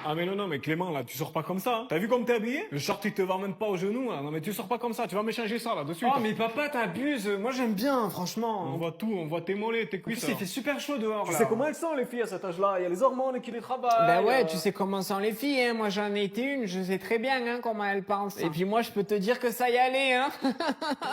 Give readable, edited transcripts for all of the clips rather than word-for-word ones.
Ah mais non, mais Clément, là, tu sors pas comme ça. Hein. T'as vu comme t'es habillé? Le short, il te va même pas aux genoux. Hein. Non mais tu sors pas comme ça, tu vas me changer ça, là, de suite. Oh mais papa, t'abuses. Moi j'aime bien, franchement. On voit tout, on voit tes mollets, tes En plus, cuisses. il fait super chaud dehors. Tu là. sais comment elles sont, les filles, à cet âge-là? Il y a les hormones qui les travaillent. Ben ouais, tu sais comment sont les filles, hein. Moi j'en ai été une, je sais très bien hein, comment elles pensent. Et puis moi je peux te dire que ça y allait, hein.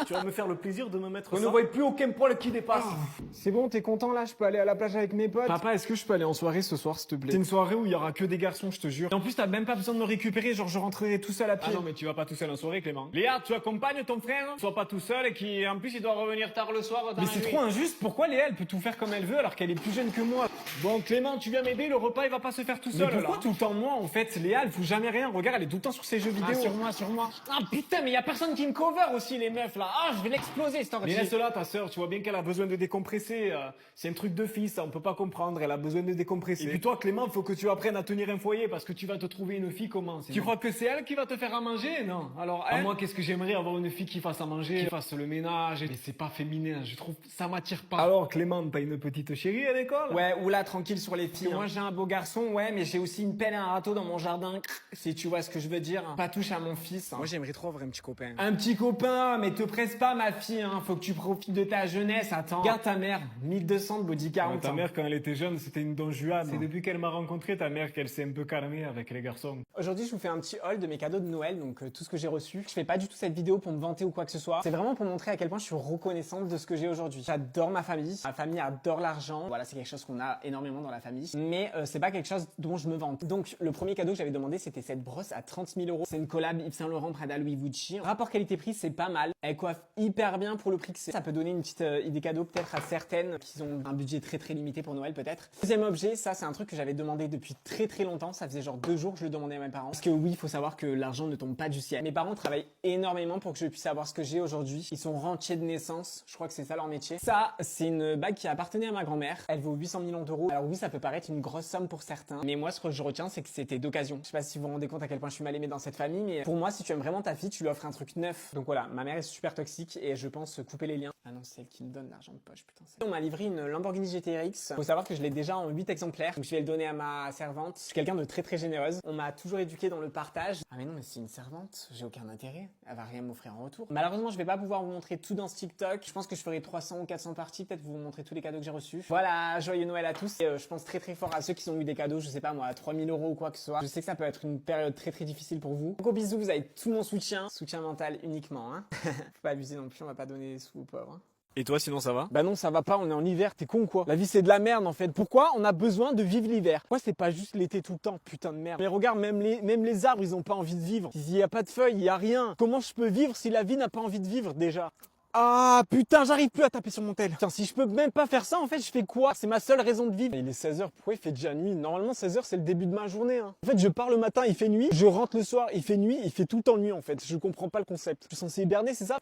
Tu vas me faire le plaisir de me mettre On ça. ne voit plus aucun poil qui dépasse. C'est bon, t'es content là, je peux aller à la plage avec mes potes. Papa, est-ce que je peux aller en soirée ce soir, s'il te plaît? C'est une soirée où il y aura que des garçons, je te jure. Et en plus, t'as même pas besoin de me récupérer, genre je rentrerai tout seul à pied. Ah non, mais tu vas pas tout seul en soirée, Clément. Léa, tu accompagnes ton frère, hein. Sois pas tout seul et qui, en plus, il doit revenir tard le soir. Dans Mais la c'est nuit. trop injuste, pourquoi Léa elle peut tout faire comme elle veut alors qu'elle est plus jeune que moi? Bon, Clément, tu viens m'aider, le repas, il va pas se faire tout Mais seul, pourquoi là. tout le temps moi en fait? Léa elle fout jamais rien, regarde elle est tout le temps sur ses jeux vidéo. Sur moi. Ah putain mais y a personne qui me cover aussi les meufs là. Ah je vais l'exploser cette ordi. Mais laisse-la, ta sœur, tu vois bien qu'elle a besoin de décompresser. C'est un truc de fille, ça, on peut pas comprendre. Elle a besoin de décompresser. Et puis toi, Clément, faut que tu apprennes à tenir un foyer parce que tu vas te trouver une fille comment? Tu crois que c'est elle qui va te faire à manger? Non. Alors Ah, elle, moi, qu'est-ce que j'aimerais avoir une fille qui fasse à manger, qui fasse le ménage. mais c'est pas féminin, je trouve ça m'attire pas. Alors, Clément, t'as une petite chérie à l'école? Ouais, ou là tranquille sur les filles. Moi j'ai un beau garçon, ouais, mais j'ai aussi une pelle et un râteau dans mon jardin. Si tu vois ce que je veux dire. Pas touche à mon fils. Hein. Moi j'aimerais trop avoir un petit copain. Un petit copain, mais te presse pas ma fille, hein. Faut que tu profites de ta jeunesse. Attends. Regarde ta mère, 1200 de body 40. Ta mère, quand elle était jeune, c'était une Don Juan. C'est depuis qu'elle m'a rencontré, ta mère, qu'elle s'est un peu calmée avec les garçons. Aujourd'hui, je vous fais un petit haul de mes cadeaux de Noël, donc tout ce que j'ai reçu. Je fais pas du tout cette vidéo pour me vanter ou quoi que ce soit. C'est vraiment pour montrer à quel point je suis reconnaissante de ce que j'ai aujourd'hui. J'adore ma famille. Ma famille adore l'argent. Voilà, c'est quelque chose qu'on a énormément dans la famille. Mais c'est pas quelque chose dont je me vante. Donc, le premier cadeau que j'avais demandé, c'était cette brosse à 30 000 €. C'est une collab Yves Saint Laurent Prada Louis Vuitton. Rapport qualité-prix, c'est pas mal. Elle coiffe hyper bien pour le prix que c'est. Ça peut donner une petite idée cadeau peut-être à certaines qui ont un budget très limité pour Noël peut-être. Deuxième objet, ça c'est un truc que j'avais demandé depuis très longtemps. Ça faisait genre 2 jours que je le demandais à mes parents. Parce que oui, il faut savoir que l'argent ne tombe pas du ciel. Mes parents travaillent énormément pour que je puisse avoir ce que j'ai aujourd'hui. Ils sont rentiers de naissance. Je crois que c'est ça leur métier. Ça, c'est une bague qui appartenait à ma grand-mère. Elle vaut 800 millions d'euros. Alors oui, ça peut paraître une grosse somme pour certains. Mais moi, ce que je retiens, c'est que c'était d'occasion. Je sais pas si vous vous rendez compte à quel point je suis mal aimé dans cette famille. Mais pour moi, si tu aimes vraiment ta fille, tu lui offres un truc neuf. Donc voilà, ma mère est super toxique et je pense couper les liens. Ah non, c'est elle qui me donne l'argent de poche, putain. On m'a livré une Lamborghini GTRX. Faut savoir que je l'ai déjà en 8 exemplaires. Donc je vais le donner à ma servante. Je suis quelqu'un de très généreuse. On m'a toujours éduqué dans le partage. Ah mais non, mais c'est une servante. J'ai aucun intérêt. Elle va rien m'offrir en retour. Malheureusement, je vais pas pouvoir vous montrer tout dans ce TikTok. Je pense que je ferai 300 ou 400 parties. Peut-être vous montrer tous les cadeaux que j'ai reçus. Voilà, joyeux Noël à tous. Et je pense très fort à ceux qui ont eu des cadeaux, je sais pas moi, à 3000 € ou quoi que ce soit. Je sais que ça peut être une période très difficile pour vous. Gros bisous, vous avez tout mon soutien. Soutien mental uniquement, hein. Faut pas abuser non plus, on va pas donner des sous aux pauvres. Hein. Et toi, sinon, ça va? Bah non, ça va pas, on est en hiver, t'es con ou quoi? La vie c'est de la merde en fait. Pourquoi on a besoin de vivre l'hiver? Pourquoi c'est pas juste l'été tout le temps, putain de merde? Mais regarde, même les arbres, ils ont pas envie de vivre. Il y a pas de feuilles, il y a rien. Comment je peux vivre si la vie n'a pas envie de vivre déjà? Ah putain, j'arrive plus à taper sur mon tel. Tiens, si je peux même pas faire ça, en fait, je fais quoi? C'est ma seule raison de vivre. Il est 16h, pourquoi il fait déjà nuit? Normalement, 16h, c'est le début de ma journée. Hein. En fait, je pars le matin, il fait nuit. Je rentre le soir, il fait nuit. Il fait tout le temps nuit, en fait. Je comprends pas le concept. Je suis censé hiberner, c'est ça?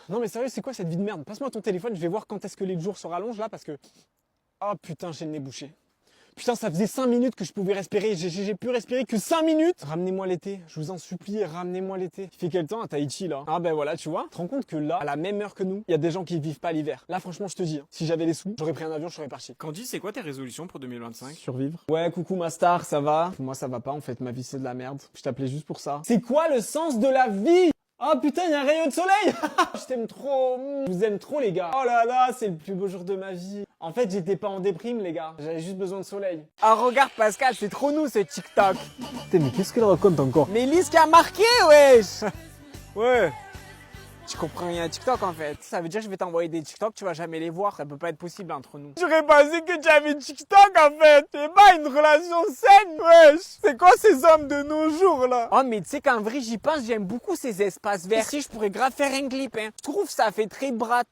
Non mais sérieux, c'est quoi cette vie de merde? Passe-moi ton téléphone, je vais voir quand est-ce que les jours se rallongent là, parce que... Ah putain, j'ai le nez bouché. Putain, ça faisait 5 minutes que je pouvais respirer. J'ai pu respirer que 5 minutes. Ramenez-moi l'été. Je vous en supplie, ramenez-moi l'été. Il fait quel temps à Tahiti, là? Ah ben voilà, tu vois. Tu te rends compte que là, à la même heure que nous, il y a des gens qui vivent pas l'hiver. Là, franchement, je te dis, hein, si j'avais les sous, j'aurais pris un avion, je serais parti. Candy, c'est quoi tes résolutions pour 2025? Survivre. Ouais, coucou ma star, ça va? Moi, ça va pas, en fait. Ma vie, c'est de la merde. Je t'appelais juste pour ça. C'est quoi le sens de la vie? Oh putain, il y a un rayon de soleil. Je t'aime trop. Je vous aime trop, les gars. Oh là là, c'est le plus beau jour de ma vie. En fait, j'étais pas en déprime, les gars. J'avais juste besoin de soleil. Ah, regarde, Pascal, c'est trop nous, ce TikTok. Putain, mais qu'est-ce qu'elle raconte encore? Mais lis ce qui a marqué, wesh. Ouais. Tu comprends rien à TikTok, en fait. Ça veut dire que je vais t'envoyer des TikTok, tu vas jamais les voir. Ça peut pas être possible entre nous. J'aurais pensé que tu avais TikTok en fait. C'est pas une relation saine, wesh. C'est quoi ces hommes de nos jours là? Oh, mais tu sais qu'en vrai, j'y pense, j'aime beaucoup ces espaces verts. Si je pourrais grave faire un clip, hein. Je trouve ça fait très brat.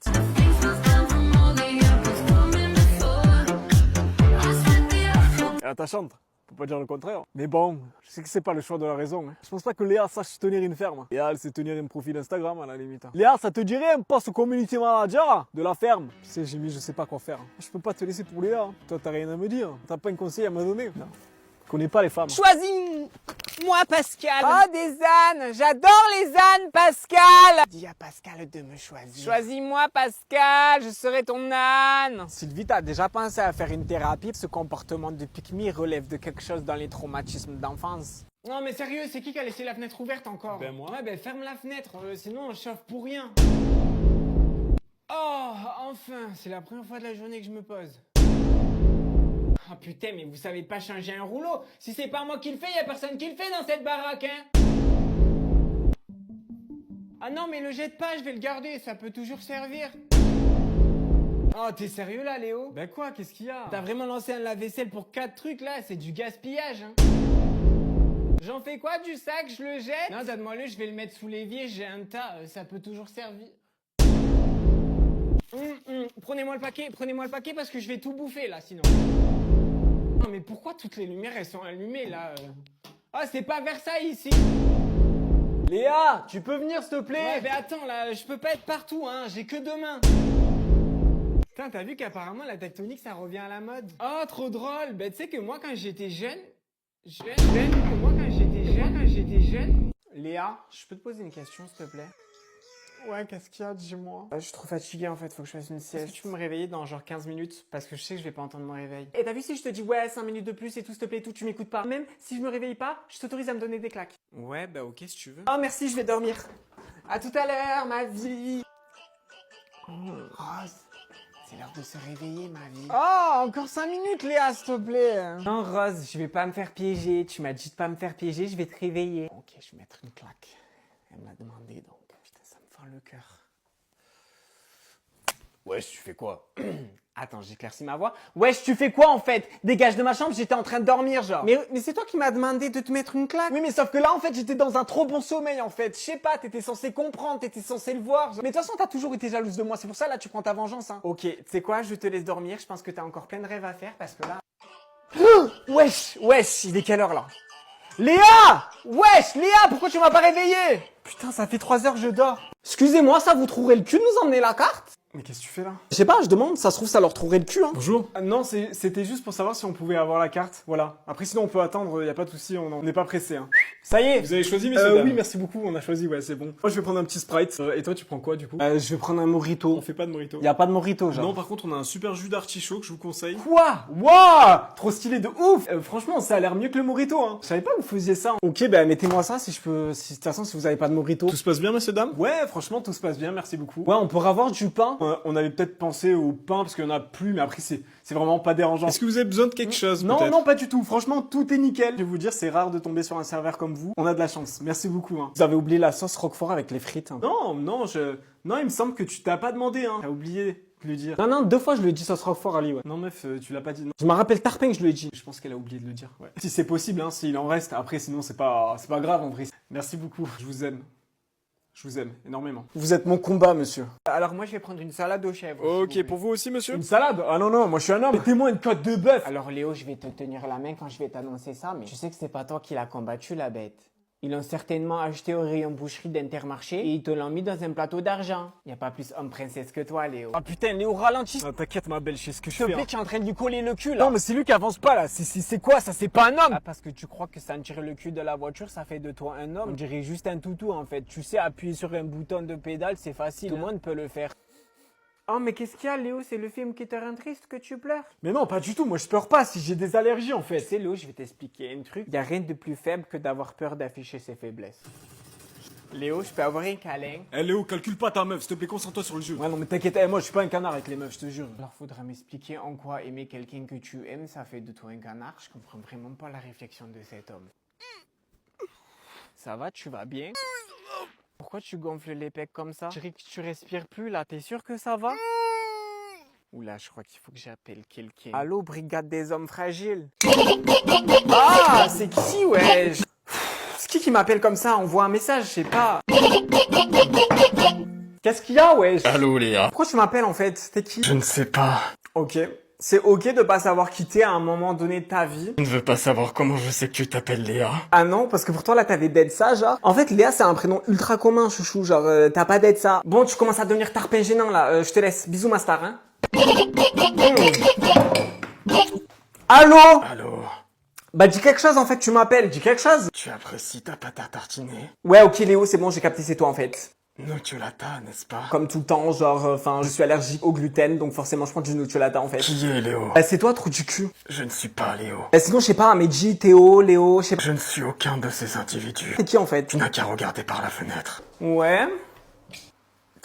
Attachante, faut pas dire le contraire. Mais bon, je sais que c'est pas le choix de la raison. Hein. Je pense pas que Léa sache tenir une ferme. Léa, elle sait tenir un profil Instagram à la limite. Léa, ça te dirait un poste community manager de la ferme? Tu sais, Jimmy, je sais pas quoi faire. Je peux pas te laisser pour Léa. Toi, t'as rien à me dire. T'as pas un conseil à me donner. Non. Je connais pas les femmes. Choisis. Moi, Pascal. Oh, des ânes. J'adore les ânes, Pascal. Dis à Pascal de me choisir. Choisis-moi, Pascal. Je serai ton âne. Sylvie, t'as déjà pensé à faire une thérapie? Ce comportement de pique-me relève de quelque chose dans les traumatismes d'enfance. Non mais sérieux, c'est qui a laissé la fenêtre ouverte encore? Ben moi. Ouais ben ferme la fenêtre, sinon on chauffe pour rien. Oh, enfin, c'est la première fois de la journée que je me pose. Ah putain, mais vous savez pas changer un rouleau. Si c'est pas moi qui le fais, y a personne qui le fait dans cette baraque, hein. Ah non, mais le jette pas, je vais le garder, ça peut toujours servir. Oh, t'es sérieux là, Léo? Ben quoi, qu'est-ce qu'il y a? T'as vraiment lancé un lave-vaisselle pour 4 trucs là? C'est du gaspillage, hein. J'en fais quoi du sac? Je le jette? Non, donne-moi-le, je vais le mettre sous l'évier, j'ai un tas, ça peut toujours servir. Prenez-moi le paquet parce que je vais tout bouffer là sinon. Non mais pourquoi toutes les lumières elles sont allumées là? Ah c'est pas Versailles ici. Léa, tu peux venir s'il te plaît? Ouais mais attends là, je peux pas être partout hein, j'ai que 2 mains. Putain t'as vu qu'apparemment la tectonique ça revient à la mode? Oh trop drôle, ben tu sais que moi quand j'étais jeune... Léa, je peux te poser une question s'il te plaît? Ouais, qu'est-ce qu'il y a? Dis-moi. Je suis trop fatiguée en fait, faut que je fasse une sieste. Est-ce que tu peux me réveiller dans genre 15 minutes? Parce que je sais que je vais pas entendre mon réveil. Et t'as vu si je te dis ouais, 5 minutes de plus et tout, s'il te plaît, tout, tu m'écoutes pas. Même si je me réveille pas, je t'autorise à me donner des claques. Ouais bah ok si tu veux. Oh merci, je vais dormir. À tout à l'heure, ma vie. Rose, c'est l'heure de se réveiller, ma vie. Oh, encore 5 minutes, Léa, s'il te plaît. Non, Rose, je vais pas me faire piéger. Tu m'as dit de pas me faire piéger, je vais te réveiller. Ok, je vais mettre une claque. Elle m'a demandé donc. Putain, ça me fend le cœur. Wesh tu fais quoi? Attends, j'éclaircis ma voix. Wesh, tu fais quoi en fait? Dégage de ma chambre, j'étais en train de dormir, genre. Mais c'est toi qui m'as demandé de te mettre une claque. Oui, mais sauf que là, en fait, j'étais dans un trop bon sommeil, en fait. Je sais pas, t'étais censé comprendre, t'étais censé le voir. Genre. Mais de toute façon, t'as toujours été jalouse de moi. C'est pour ça, là, tu prends ta vengeance, hein. Ok, tu sais quoi? Je te laisse dormir. Je pense que t'as encore plein de rêves à faire parce que là... Wesh, il est quelle heure, là? Léa! Wesh, Léa, pourquoi tu m'as pas réveillé? Putain, ça fait 3 heures que je dors. Excusez-moi, ça vous trouverait le cul de nous emmener la carte? Mais qu'est-ce que tu fais là? Je sais pas, je demande, ça se trouve, ça leur trouverait le cul, hein. Bonjour. Non, c'était juste pour savoir si on pouvait avoir la carte, voilà. Après sinon on peut attendre, y a pas de souci, on n'est pas pressé. Hein. Ça y est. Vous avez choisi, messieurs dames? Oui, merci beaucoup, on a choisi, ouais, c'est bon. Moi je vais prendre un petit Sprite, et toi tu prends quoi du coup? Je vais prendre un mojito. On fait pas de mojito. Y a pas de mojito, genre. Non, par contre on a un super jus d'artichaut que je vous conseille. Quoi? Wouah! Trop stylé de ouf! Franchement, ça a l'air mieux que le mojito, hein. Je savais pas que vous faisiez ça. Ok, bah mettez-moi ça si je peux. Si de toute façon, si vous avez pas de mojito. Tout se passe bien, messieurs dames? Ouais, franchement, tout se passe bien, merci beaucoup. Ouais, on pourra avoir du pain. On avait peut-être pensé au pain parce qu'il y en a plus, mais après c'est vraiment pas dérangeant. Est-ce que vous avez besoin de quelque chose? Non, non, pas du tout. Franchement, tout est nickel. Je vais vous dire, c'est rare de tomber sur un serveur comme vous. On a de la chance. Merci beaucoup. Hein. Vous avez oublié la sauce Roquefort avec les frites. Hein. Non, il me semble que tu t'as pas demandé. Hein. T'as oublié de le dire. Non, 2 fois je lui ai dit sauce Roquefort, Ali. Ouais. Non, meuf, tu l'as pas dit. Non. Je me rappelle Tarpin que je lui ai dit. Je pense qu'elle a oublié de le dire. Ouais. Si c'est possible, hein, s'il en reste. Après, sinon c'est pas grave en vrai. Merci beaucoup. Je vous aime. Je vous aime énormément. Vous êtes mon combat, monsieur. Alors moi, je vais prendre une salade aux chèvres. Ok, pour vous aussi, monsieur? Une salade? Ah non, moi je suis un homme. Mettez-moi une côte de bœuf. Alors Léo, je vais te tenir la main quand je vais t'annoncer ça, mais tu sais que c'est pas toi qui l'as combattu, la bête. Ils l'ont certainement acheté au rayon boucherie d'Intermarché et ils te l'ont mis dans un plateau d'argent. Y a pas plus homme princesse que toi, Léo. Ah putain, Léo, ralentis. Ah, t'inquiète, ma belle, je sais ce que je S'il te fais. plaît, tu es en train de lui coller le cul, là. Non, mais c'est lui qui avance pas, là. C'est quoi, ça? C'est pas un homme. Ah, parce que tu crois que sentir le cul de la voiture, ça fait de toi un homme. On dirait juste un toutou, en fait. Tu sais, appuyer sur un bouton de pédale, c'est facile. Tout le monde peut le faire. Oh, mais qu'est-ce qu'il y a, Léo? C'est le film qui te rend triste que tu pleures? Mais non, pas du tout. Moi, je pleure pas si j'ai des allergies, en fait. Tu sais, Léo, je vais t'expliquer un truc. Y a rien de plus faible que d'avoir peur d'afficher ses faiblesses. Léo, je peux avoir un câlin? Eh Léo, calcule pas ta meuf, s'il te plaît, concentre-toi sur le jeu. Ouais, non, mais t'inquiète, moi, je suis pas un canard avec les meufs, je te jure. Alors, faudra m'expliquer en quoi aimer quelqu'un que tu aimes, ça fait de toi un canard. Je comprends vraiment pas la réflexion de cet homme. Ça va, tu vas bien? Pourquoi tu gonfles les pecs comme ça? Je dirais que tu respires plus là, t'es sûr que ça va? Oula, je crois qu'il faut que j'appelle quelqu'un. Allô, brigade des hommes fragiles? Ah, c'est qui, wesh? C'est qui m'appelle comme ça? Envoie un message, je sais pas. Qu'est-ce qu'il y a, wesh? Allô, Léa. Pourquoi tu m'appelles en fait? T'es qui? Je ne sais pas. Ok. C'est ok de pas savoir quitter à un moment donné de ta vie. Je ne veux pas savoir comment je sais que tu t'appelles Léa. Ah non, parce que pour toi là t'avais d'être ça, genre. En fait, Léa c'est un prénom ultra commun, chouchou, genre t'as pas d'être ça. Bon, tu commences à devenir tarpin gênant là, je te laisse. Bisous ma star, hein. Allô? Allô? Bah dis quelque chose en fait, tu m'appelles, dis quelque chose. Tu apprécies ta pâte à tartiner? Ouais ok Léo, c'est bon, j'ai capté, c'est toi en fait. Nutellata, n'est-ce pas? Comme tout le temps, genre, je suis allergique au gluten, donc forcément je prends du Nutellata en fait. Qui est Léo? Bah c'est toi, trou du cul. Je ne suis pas Léo. Bah sinon je sais pas, Meiji, Théo, Léo, je sais pas. Je ne suis aucun de ces individus. C'est qui en fait? Tu n'as qu'à regarder par la fenêtre. Ouais.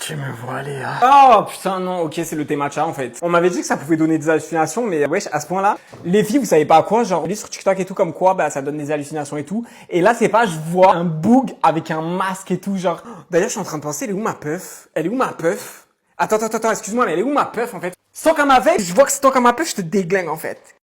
Tu me vois, Léa? Oh putain non, ok c'est le thé matcha en fait. On m'avait dit que ça pouvait donner des hallucinations, mais wesh à ce point-là, les filles vous savez pas à quoi, genre on lit sur TikTok et tout comme quoi bah ça donne des hallucinations et tout. Et là c'est pas, je vois un boug avec un masque et tout genre. D'ailleurs je suis en train de penser, elle est où ma puff? Elle est où ma puff? Attends, excuse-moi mais elle est où ma puff en fait? Tant qu'à ma veille, je vois que c'est tant qu'à ma puff, je te déglingue en fait.